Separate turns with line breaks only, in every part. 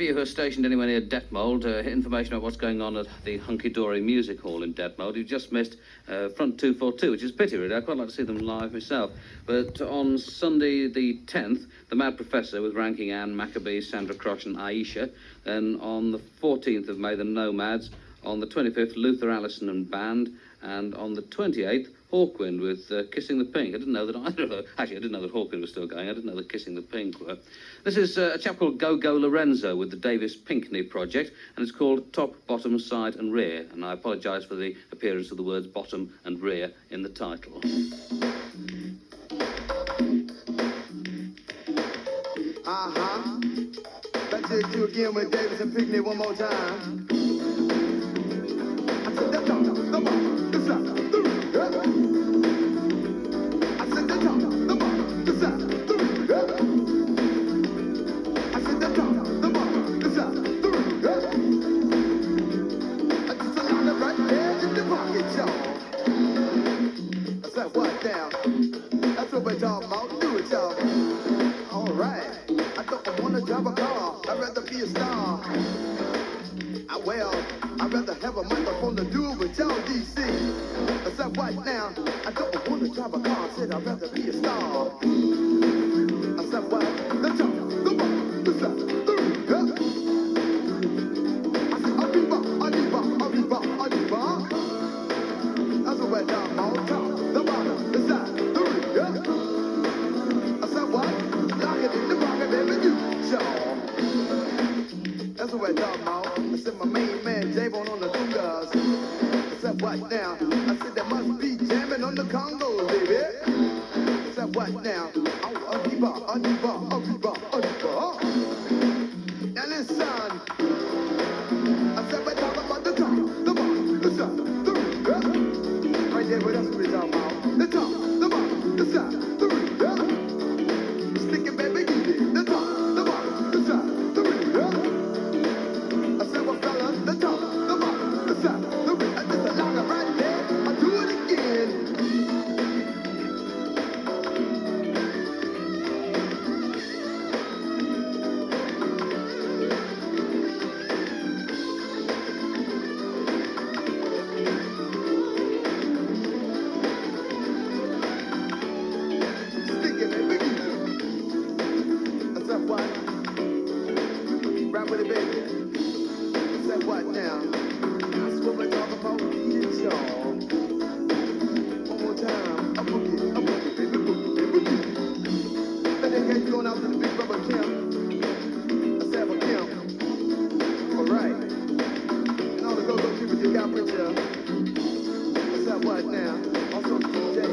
You who are stationed anywhere near Detmold, information about what's going on at the Hunky Dory Music Hall in Detmold. You've just missed Front 242, which is a pity, really. I'd quite like to see them live myself. But on Sunday the 10th, the Mad Professor with Ranking Ann, Maccabee, Sandra Crotch and Aisha. Then on the 14th of May, the Nomads. On the 25th, Luther Allison and Band. And on the 28th, Hawkwind with Kissing the Pink. I didn't know that either of them... Actually, I didn't know that Hawkwind was still going. I didn't know that Kissing the Pink were. This is a chap called Go-Go Lorenzo with the Davis Pinkney Project, and it's called Top, Bottom, Side and Rear. And I apologise for the appearance of the words bottom and rear in the title.
Uh-huh. Let's take you again with Davis and Pinkney one more time. I said the top, the bottom, the side, the rear. I said the top, the bottom, the side, the rear. I said the top, the bottom, the side, the rear. I just a lot of right there in the pocket, y'all. I said what now? That's what we're talking about. Do it, y'all. All right. I don't want to drive a car. I'd rather be a star. I'd rather have a microphone to do it with y'all, DC. I said, what now? I don't want to drive a car. I said, I'd rather be a star. I said, what? The top, the bottom, the side, the rear. I said, Arriba, Arriba, Arriba, Arriba. That's what we're talking about. Top, the bottom, the side, the rear. I said, what? Lock it in the pocket, baby, you, y'all. That's what we're talking about. I said, my main man, J-Bone on the congas. I said, what now? I said, there must be jamming on the Congo, baby. I said, what now? Oh, Arriba, Arriba, Arriba, Arriba. Now listen. I said, we're talking about the top, the bottom, the side, the rear. Right there, what else we're talking about? The top, the bottom, the side, the rear. Stick it, baby, give it. The top, the bottom, the side, the rear. I said, well, fella, the top, the bottom, the side, the rear. I just a locker right there. I'll do it again. Stick it, baby. I said, what? Rap with it, baby. I said, what now? That's what we're talking about. Get y'all. One more time. A boogie, baby, boogie. Then they get going out to the big rubber camp. I said, for camp. All right. And all the go-go people you got with you. I said, what now? Also, Pinchey.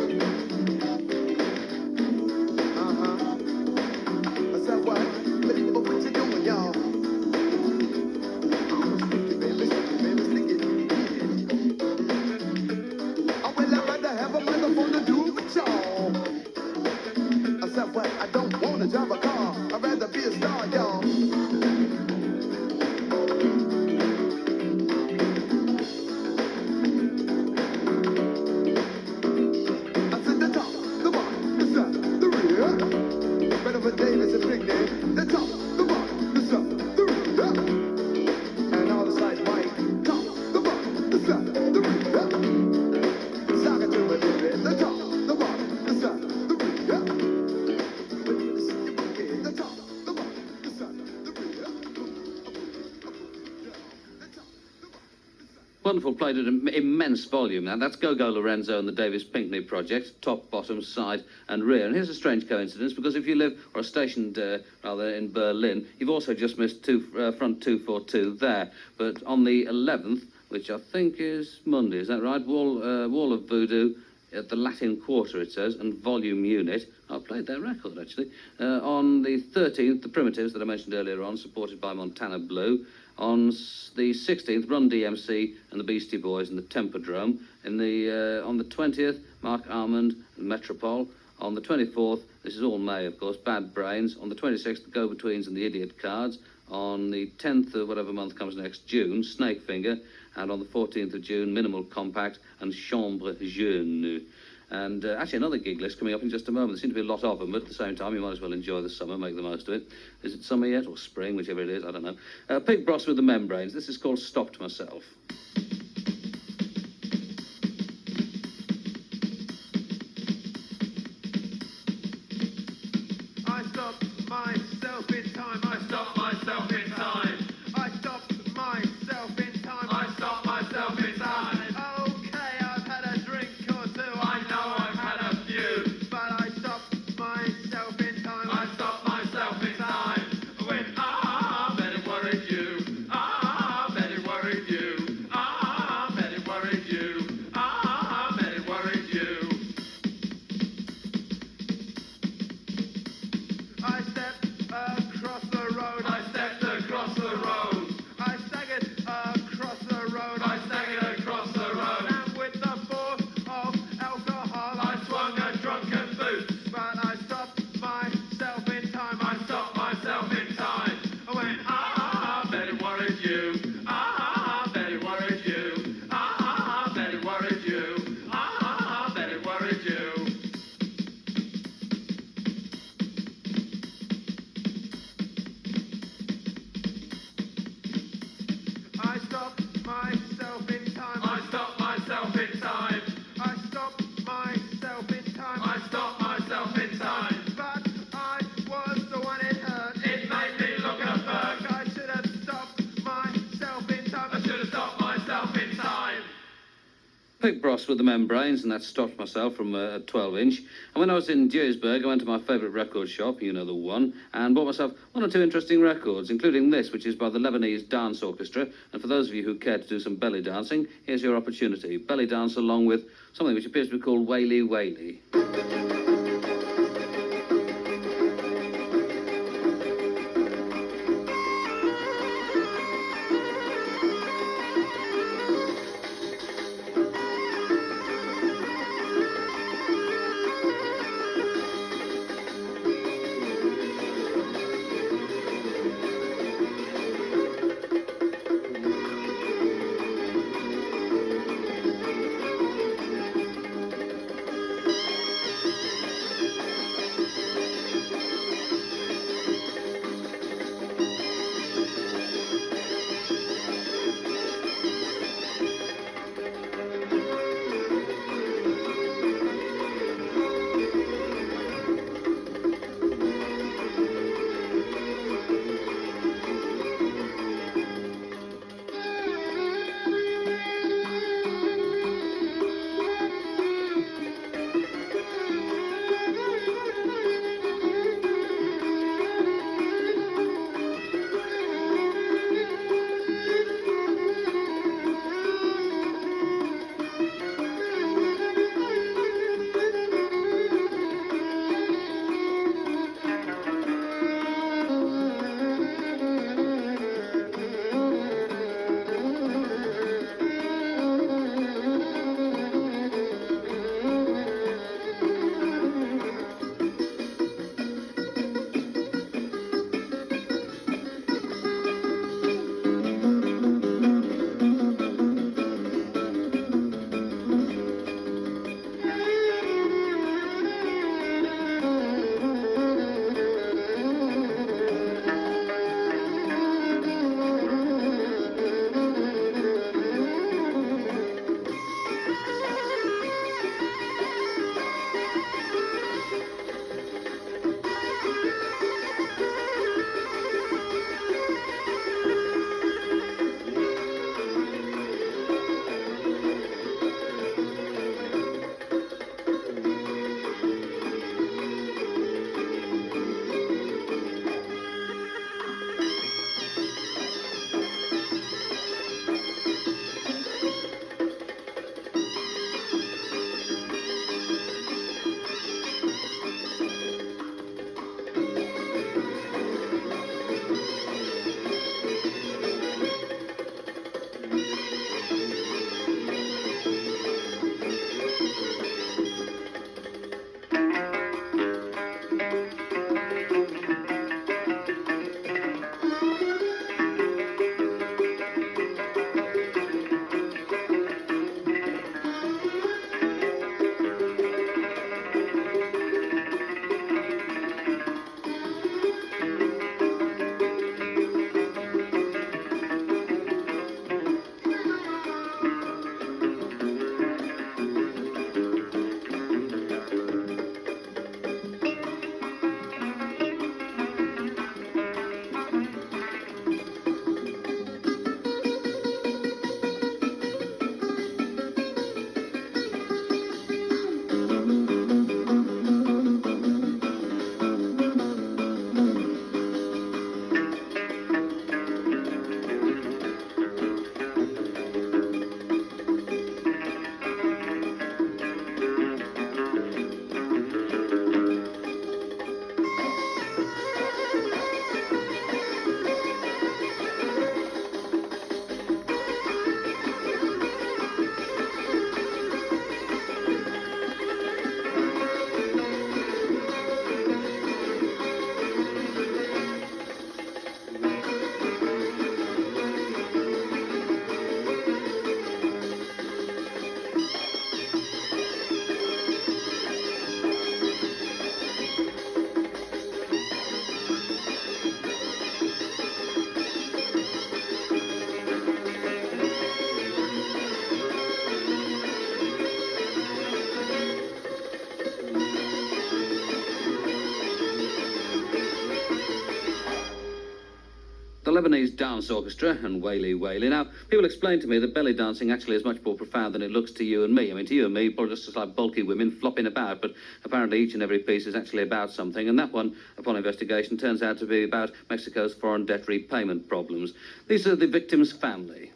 I said, what? What you doing, y'all? Stick it, baby, stick it. Oh, well, I'd rather have a microphone to do it with y'all. I said, what? I don't want to drive a car. I'd rather be a star, y'all. I said, the top, the bottom, the side, the rear. Better for Davis and Pinkney. The top, the bottom, the side, the rear. And all the sides white. Top, the bottom, the side, the rear. Sock it to me, baby. The top, the bottom, the side, the rear. The top, the bottom, the side, the rear.
Wonderful, played at an immense volume. Now, that's Go-Go Lorenzo and the Davis Pinkney Project, top, bottom, side and rear. And here's a strange coincidence, because if you live, or are stationed, rather, in Berlin, you've also just missed Front 242 there. But on the 11th, which I think is Monday, is that right? Wall of Voodoo at the Latin Quarter, it says, and Volume Unit. I played their record, actually. On the 13th, the Primitives that I mentioned earlier on, supported by Montana Blue. On the 16th, Run DMC and the Beastie Boys and the Tempodrome. On the 20th, Mark Armand and Metropole. On the 24th, this is all May, of course, Bad Brains. On the 26th, the Go-Betweens and the Idiot Cards. On the 10th of whatever month comes next, June, Snakefinger. And on the 14th of June, Minimal Compact and Chambre Jeune. And actually, another gig list coming up in just a moment. There seem to be a lot of them, but at the same time, you might as well enjoy the summer, make the most of it. Is it summer yet, or spring, whichever it is? I don't know. Pig Bross with the Membranes. This is called Stopped Myself.
I stopped myself in time. I stopped myself in time. I stopped myself in time. I stopped myself in time. Okay, I've had a drink or two. I know I've had a few, but I stopped myself in time. I stopped myself in time. I went, bet it worried you. Bet it worried you. Bet it worried you. Bet it worried you. I stepped across the road. I stepped across the road. I staggered across the road. I staggered across the road. And with the force of alcohol, I swung a drunken boot. But I stopped myself in time. I stopped myself in time. I went, bet it worried you. Bet it worried you. Bet it worried you. Bet it worried you. I stopped myself in time. I stopped myself in time. I stopped myself in time. I stopped myself in time. But I was the one it hurt. It made me look a berg. I should have stopped myself in time. I should have stopped myself in time.
Pig Bross with the Membranes, and that Stopped Myself from a 12-inch. And when I was in Duisburg, I went to my favourite record shop, you know the one, and bought myself one or two interesting records, including this, which is by the Lebanese Dance Orchestra. And for those of you who care to do some belly dancing, here's your opportunity. Belly dance along with something which appears to be called Wailey, Wailey. Lebanese Dance Orchestra and Wailey. Now, people explain to me that belly dancing actually is much more profound than it looks to you and me. I mean, to you and me, probably just like bulky women flopping about, but apparently each and every piece is actually about something, and that one, upon investigation, turns out to be about Mexico's foreign debt repayment problems. These are the victims' family.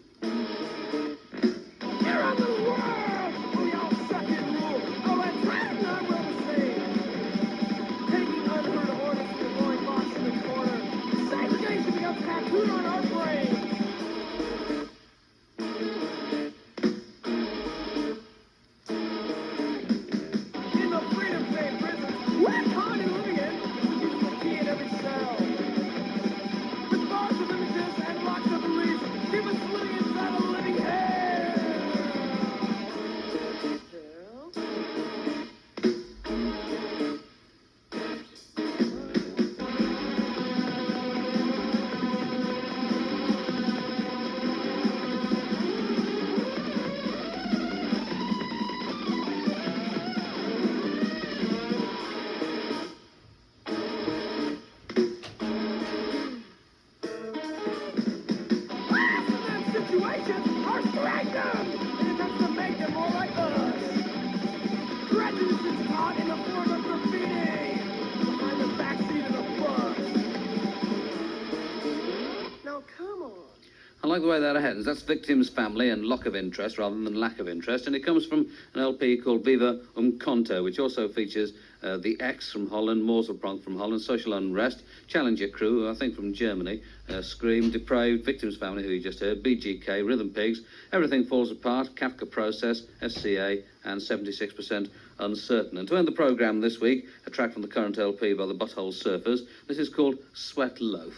I like the way that happens. That's Victim's Family and Lock of Interest rather than Lack of Interest. And it comes from an LP called Viva Conto, which also features the X from Holland, Morzelpronk from Holland, Social Unrest, Challenger Crew, I think from Germany, Scream, Depraved, Victim's Family, who you just heard, BGK, Rhythm Pigs, Everything Falls Apart, Kafka Process, SCA, and 76% Uncertain. And to end the programme this week, a track from the current LP by the Butthole Surfers. This is called Sweat Loaf.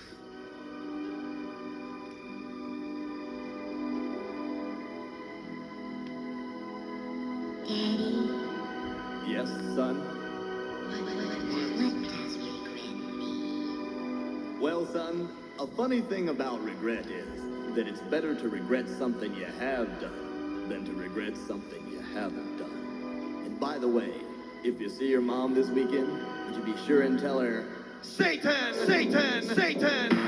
Daddy.
Yes, son?
What does regret mean?
Well, son, a funny thing about regret is that it's better to regret something you have done than to regret something you haven't done. And by the way, if you see your mom this weekend, would you be sure and tell her, Satan, Satan, Satan!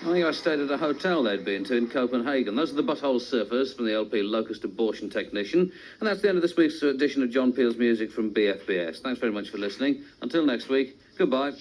I think I stayed at a hotel they'd been to in Copenhagen. Those are the Butthole Surfers from the LP Locust Abortion Technician. And that's the end of this week's edition of John Peel's Music from BFBS. Thanks very much for listening. Until next week, goodbye.